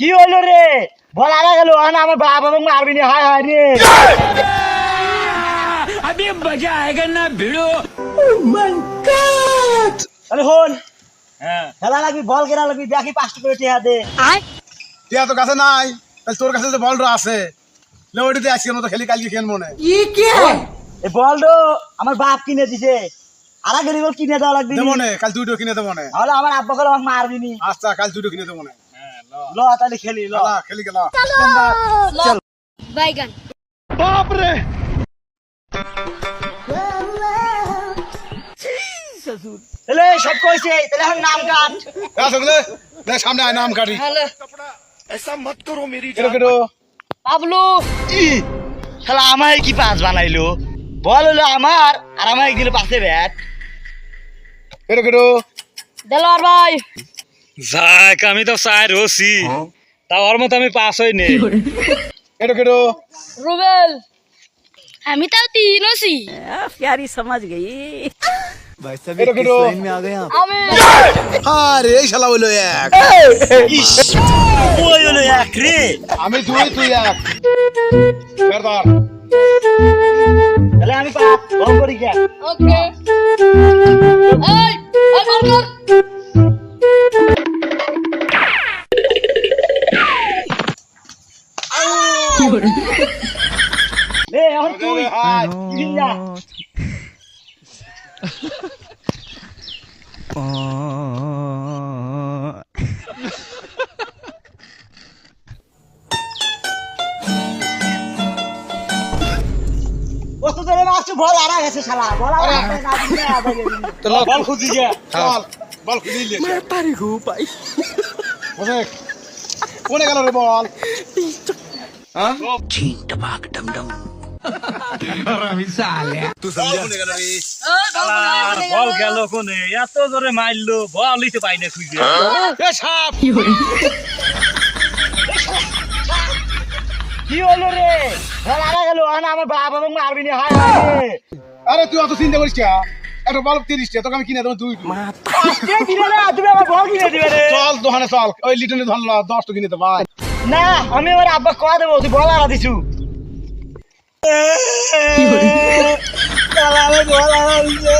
কি হলো রে বল আগে গেল আমার বাবা এবং মারবি না হায় হায় রে अभी मजा आएगा ना भिड़ो তাহলে হন খেলা লাগবি বল কেনা লাগবি দেখি 5 করে টিয়া দে টিয়া তো কাছে নাই তাহলে তোর কাছে যে বলটা আছে লেওড়িতে আজকের মতো খেলি কালকে খেলবো না এই বলটো আমার বাপ কিনে দিছে আর আগে বল কিনে দেওয়া লাগবে দেবো না কাল দুটো কিনে দেবো না তাহলে আমার আব্বা করে আমাকে মারবি নি আচ্ছা কাল দুটো কিনে দেবো না ল তাহলে খেলি ল খেলি গেলা চল বাইগান বাপ রে তাহলে সব কইছে তাহলে এখন নাম কাট আসলে সামনে আয় নাম কাটি হ্যালো কেটো কেটো পাবলু শালা আমায় কি পাঁচ বানাইলো বল হলো আমার আর আমায় দিল পাশে ব্যাট কেটো কেটো দেলোয়ার ভাই যাক আমি তো চাই রসি তা ওর মতো আমি পাস হই নে কেটো কেটো রুবেল আমি তাও তিন হছি प्यारी समझ गई কেটো কেটো আমি আরে এই শালা হইলো এক ইস ওই হলো এক রে আমি দুই তুই এক বেরদার তাহলে আমি পাঁচ বল করি কে ওকে এই ওই বল কর লে এখন তুই হাই কিন যা কত ধরে মারছো বল আড়া গেছে শালা বল আড়া গেছে না দিনে আদা গেছে বল খুঁজি গে চল বল খুলি লে मैं तारी गो भाई কোনে গেল রে বল হ্যাঁ তুই সমঝা কোনে গেল রে বল গেল কোনে এত জোরে মারলো বল লিতে পাই না খুঁজে এ সাপ কি হলো রে বল আড়া গেল আমার বাবা এবং মারবি না হায় হায় রে আরে তুই অত চিন্তা করিস না একটা বল 30 টাকা তোকে আমি কিনে দেবো দুই আজকে দিলে না তুমি আমার বল কিনে দিবে রে চল দোকানে চল ওই লিটনে ধরল 10 টাকা কিনে দে ভাই না আমি আমার আব্বা কয়া দেবো তুই বল আড়া দিছু শালা আমি বল আড়া দিছে